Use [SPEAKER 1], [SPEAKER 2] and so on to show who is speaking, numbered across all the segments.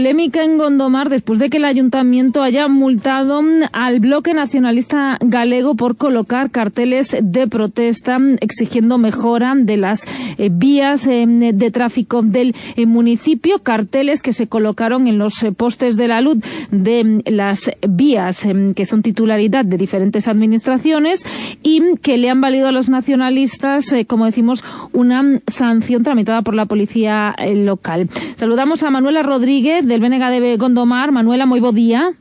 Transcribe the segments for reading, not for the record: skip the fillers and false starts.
[SPEAKER 1] Polémica en Gondomar después de que el ayuntamiento haya multado al bloque nacionalista galego por colocar carteles de protesta exigiendo mejora de las vías de tráfico del municipio, carteles que se colocaron en los postes de la luz de las vías que son titularidad de diferentes administraciones y que le han valido a los nacionalistas, como decimos, una sanción tramitada por la policía local. Saludamos a Manuela Rodríguez del BNG de Gondomar. Manuela, moi bo día.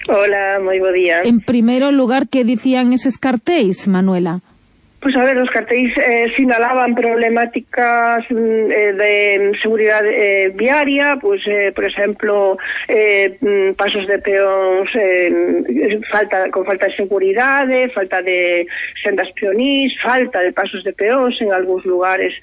[SPEAKER 2] Hola, moi bo día.
[SPEAKER 1] En primeiro lugar, que dicían eses cartéis, Manuela?
[SPEAKER 2] Pois a ver, os cartéis sinalaban problemáticas de seguridade viaria, pois, por exemplo, pasos de peóns con falta de seguridade, falta de sendas peonís, falta de pasos de peóns en algúns lugares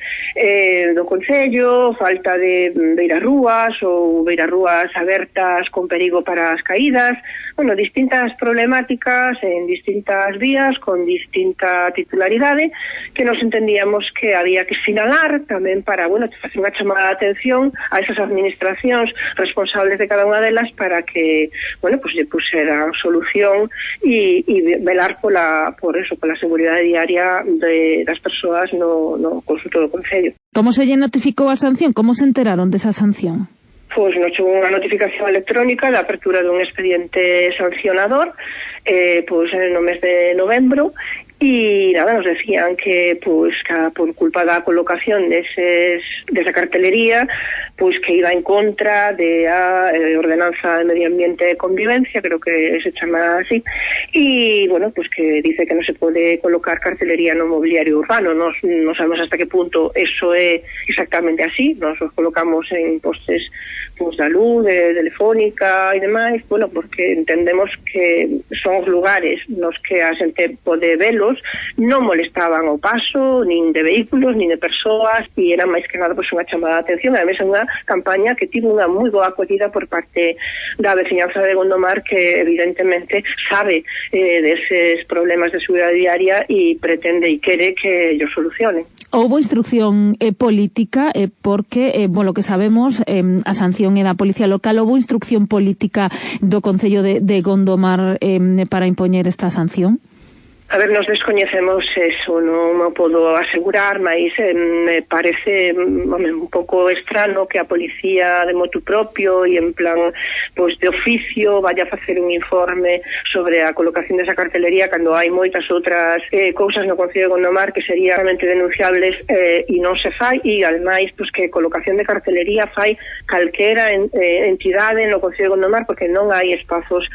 [SPEAKER 2] do concello, falta de beirarrúas ou beirarrúas abertas con perigo para as caídas, bueno, distintas problemáticas en distintas vías con distinta titularidade que nos entendíamos que había que sinalar tamén para, bueno, facer unha chamada de atención a esas administracións responsables de cada unha delas para que, bueno, pues lle puseran solución e velar pola seguridade diaria das persoas no conxunto do concello.
[SPEAKER 1] Como se lle notificou a sanción? Como se enteraron desa sanción?
[SPEAKER 2] Pois nos chegou unha notificación electrónica da apertura dun expediente sancionador pois no mes de novembro. E nada, nos decían que pois por culpa da colocación desa cartelería, pois que iba en contra de a Ordenanza de Medio Ambiente e Convivencia, creo que se chama así, e bueno, pois que dice que non se pode colocar cartelería no mobiliario urbano. Nos non sabemos hasta que punto eso é exactamente así. Nos os colocamos en postes pois da luz, de telefónica e demais, bueno, porque entendemos que son os lugares nos que a xente pode velos, non molestaban o paso nin de vehículos, nin de persoas, e era máis que nada pois unha chamada de atención. Ademais, é unha campaña que tivo unha moi boa acollida por parte da veciñanza de Gondomar, que evidentemente sabe deses problemas de seguridade diaria e pretende e quere que ellos solucionen.
[SPEAKER 1] Houbo instrucción política porque, lo que sabemos, a sanción é da Policía Local. Houbo instrucción política do Concello de Gondomar para impoñer esta sanción?
[SPEAKER 2] A ver, nos descoñecemos eso, non o podo asegurar, mas me parece un pouco estrano que a policía de motu propio e en plan pois de oficio vaya a facer un informe sobre a colocación desa cartelería cando hai moitas outras cousas no Concello de Gondomar que serían realmente denunciables e non se fai, e ademais pois que colocación de cartelería fai calquera entidade no Concello de Gondomar, porque non hai espazos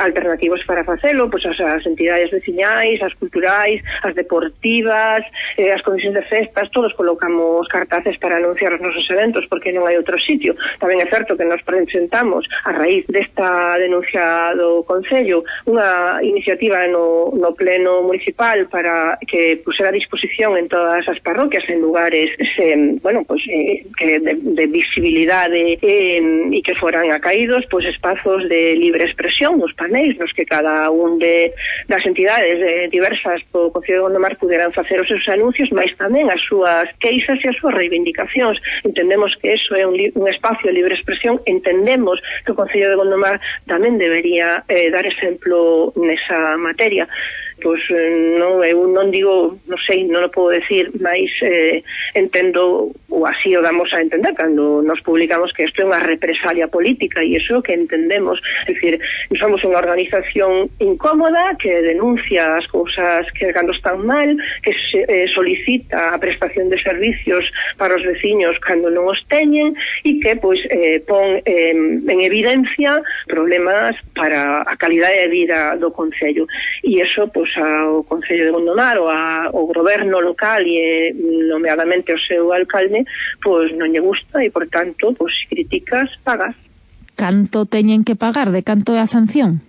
[SPEAKER 2] alternativos para facelo, pois as entidades veciñais, as culturais, as deportivas, as comisións de festas, todos colocamos cartaces para anunciar os nosos eventos porque non hai outro sitio. Tamén é certo que nos presentamos a raíz desta denuncia do Concello unha iniciativa no pleno municipal para que pusera a disposición en todas as parroquias en lugares que de visibilidade e que foran acaídos pois espazos de libre expresión, os paneis nos que cada un das entidades diversas do Concello de Gondomar puderan facer os seus anuncios, mas tamén as súas queixas e as súas reivindicacións. Entendemos que eso é un espacio de libre expresión, entendemos que o Concello de Gondomar tamén debería dar exemplo nesa materia. Pois eu non digo, non sei, non o podo decir, mas entendo, ou así o damos a entender cando nos publicamos, que isto é unha represalia política, e iso que entendemos. É dicir, somos unha organización incómoda que denuncia as cousas que cando están mal, que solicita a prestación de servicios para os veciños cando non os teñen, e que pois pon en evidencia problemas para a calidade de vida do Concello. E iso pois ao Concello de Gondomar ou ao goberno local e nomeadamente ao seu alcalde pois non lle gusta, e por tanto pois criticas, pagas.
[SPEAKER 1] Canto teñen que pagar? De canto é a sanción?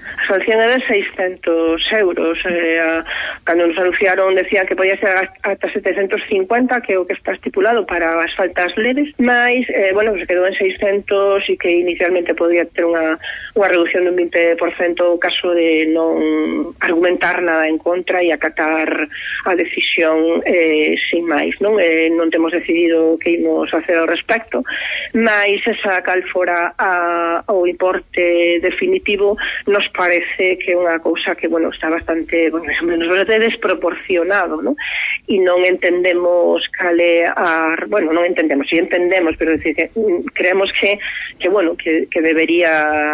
[SPEAKER 2] A sanción é de 600 euros. Cando nos anunciaron decían que podía ser ata 750, que é o que está estipulado para as faltas leves, mas, se quedou en 600 e que inicialmente podía ter unha reducción dun 20% o caso de non argumentar nada en contra e acatar a decisión sin máis, non? Non temos decidido que imos facer ao respecto, mas esa cal fora o importe definitivo nos parece que é unha cousa que, está bastante, desproporcionado, ¿no? E non entendemos cal é non entendemos, si entendemos, pero decir que creemos que debería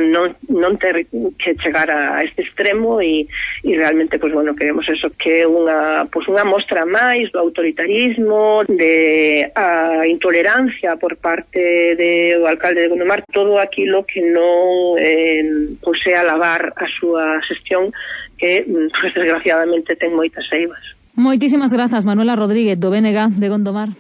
[SPEAKER 2] non ter que chegar a este extremo e realmente, queremos eso, que é unha mostra máis do autoritarismo, de a intolerancia por parte do alcalde de Gondomar, todo aquilo que non é alabar a súa xestión, que desgraciadamente ten moitas eivas.
[SPEAKER 1] Moitísimas grazas, Manuela Rodríguez, do BNG de Gondomar.